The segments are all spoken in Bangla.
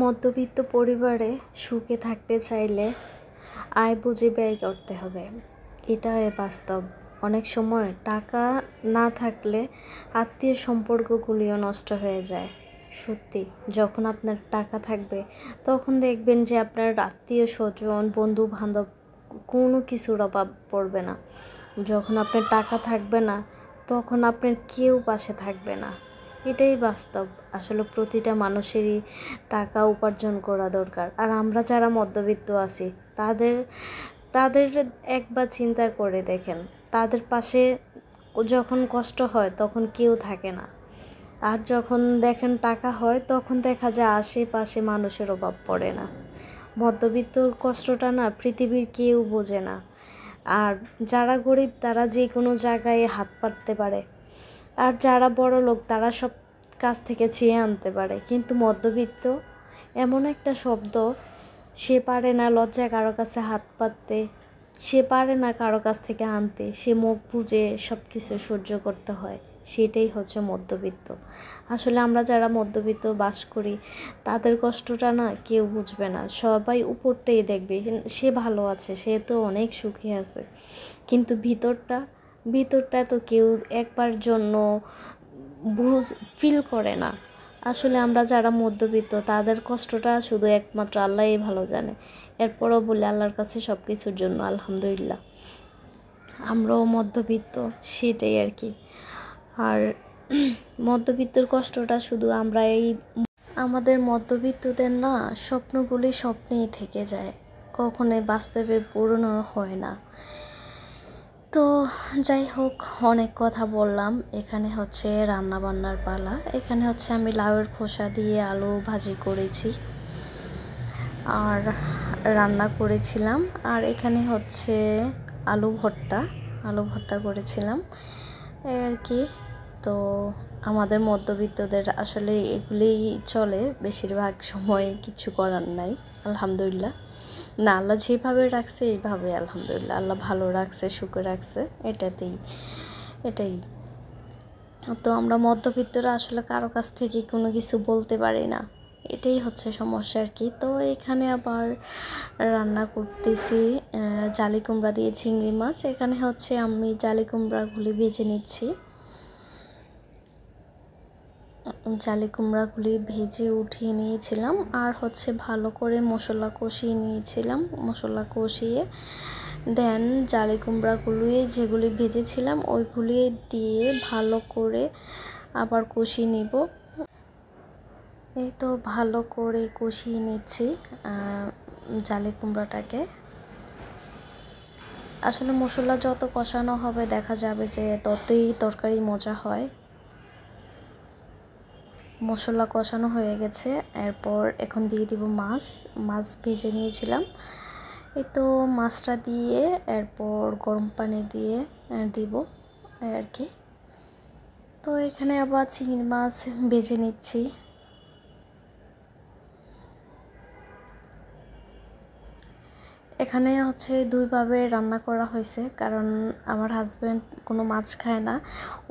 মধ্যবিত্ত পরিবারে সুখে থাকতে চাইলে আয় বুঝে ব্যয় করতে হবে। এটাই বাস্তব। অনেক সময় টাকা না থাকলে আত্মীয় সম্পর্কগুলিও নষ্ট হয়ে যায়। সত্যি, যখন আপনার টাকা থাকবে তখন দেখবেন যে আপনার আত্মীয় স্বজন বন্ধু বান্ধব কোনো কিছুর অভাব পড়বে না। যখন আপনার টাকা থাকবে না তখন আপনার কেউ পাশে থাকবে না। এটাই বাস্তব। আসলে প্রতিটা মানুষেরই টাকা উপার্জন করা দরকার। আর আমরা যারা মধ্যবিত্ত আছি তাদের তাদের একবার চিন্তা করে দেখেন, তাদের পাশে যখন কষ্ট হয় তখন কেউ থাকে না। আর যখন দেখেন টাকা হয় তখন দেখা যায় আশেপাশে মানুষের অভাব পড়ে না। মধ্যবিত্তর কষ্টটা না পৃথিবীর কেউ বোঝে না। আর যারা গরিব তারা যে কোনো জায়গায় হাত পাততে পারে, আর যারা বড় লোক তারা সব কাছ থেকে চেয়ে আনতে পারে। কিন্তু মধ্যবিত্ত এমন একটা শব্দ, সে পারে না লজ্জায় কারো কাছে হাত পাততে, সে পারে না কারো কাছ থেকে আনতে, সে মুখ বুজে সব কিছু সহ্য করতে হয়। সেটাই হচ্ছে মধ্যবিত্ত। আসলে আমরা যারা মধ্যবিত্ত বাস করি তাদের কষ্টটা না কেউ বুঝবে না। সবাই উপরটাই দেখবে, সে ভালো আছে, সে তো অনেক সুখী আছে, কিন্তু ভিতরটা তো কেউ একবার জন্য ফিল করে না। আসলে আমরা যারা মধ্যবিত্ত তাদের কষ্টটা শুধু একমাত্র আল্লাহই ভালো জানে। এরপরও বলি আল্লাহর কাছে সব কিছুর জন্য আলহামদুলিল্লাহ। আমরাও মধ্যবিত্ত, সেটাই আর কি। আর মধ্যবিত্তর কষ্টটা শুধু আমাদের মধ্যবিত্তদের না স্বপ্নগুলি স্বপ্নেই থেকে যায়, কখনোই বাস্তবে পূরণ হয় না। তো যাই হোক, অনেক কথা বললাম। এখানে হচ্ছে রান্না বান্নার পালা। এখানে হচ্ছে আমি লাউয়ের খোসা দিয়ে আলু ভাজি করেছি আর রান্না করেছিলাম। আর এখানে হচ্ছে আলু ভর্তা করেছিলাম এই আর কি। তো আমাদের মধ্যবিত্তদের আসলে এগুলিই চলে বেশিরভাগ সময়, কিছু করার নাই আলহামদুলিল্লাহ। না, আল্লাহ যেভাবে রাখছে এইভাবে আলহামদুলিল্লাহ, আল্লাহ ভালো রাখছে, সুখে রাখছে, এটাই। তো আমরা মধ্যবিত্তরা আসলে কারো কাছ থেকে কোনো কিছু বলতে পারি না, এটাই হচ্ছে সমস্যা আর কি। তো এখানে আবার রান্না করতেছি জালি কুমড়া দিয়ে চিংড়ি মাছ। এখানে হচ্ছে আমি জালি কুমড়াগুলি ভেজে নিচ্ছি। জালি কুমড়াগুলি ভেজে উঠিয়ে নিয়েছিলাম আর হচ্ছে ভালো করে মশলা কষিয়ে নিয়েছিলাম। মশলা কষিয়ে দেন জালি কুমড়াগুলি যেগুলি ভেজেছিলাম ওইগুলি দিয়ে ভালো করে আবার কষিয়ে নিব। এই তো ভালো করে কষিয়ে নিচ্ছি জালি কুমড়াটাকে। আসলে মশলা যত কষানো হবে দেখা যাবে যে ততই তরকারি মজা হয়। মশলা কষানো হয়ে গেছে, এরপর এখন দিয়ে দিব মাছ ভেজে নিয়েছিলাম। এই তো মাছটা দিয়ে এরপর গরম পানি দিয়ে দিব আর কি। তো এখানে আবার চিংড়ি মাছ ভেজে নিচ্ছি। এখানে হচ্ছে দুইভাবে রান্না করা হয়েছে, কারণ আমার হাজব্যান্ড কোনো মাছ খায় না,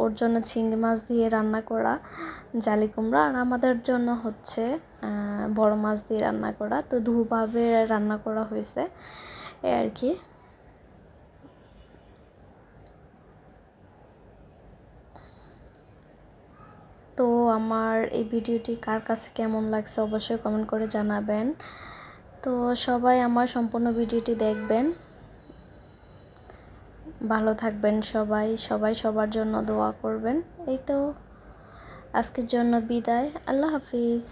ওর জন্য চিংড়ি মাছ দিয়ে রান্না করা জালি কুমড়া, আর আমাদের জন্য হচ্ছে বড় মাছ দিয়ে রান্না করা। তো দুভাবে রান্না করা হয়েছে এই আর কি। তো আমার এই ভিডিওটি কার কাছে কেমন লাগছে অবশ্যই কমেন্ট করে জানাবেন। তো সবাই আমার সম্পূর্ণ ভিডিওটি দেখবেন। ভালো থাকবেন সবাই সবার জন্য দোয়া করবেন। এই তো আজকের জন্য বিদায়, আল্লাহ হাফিজ।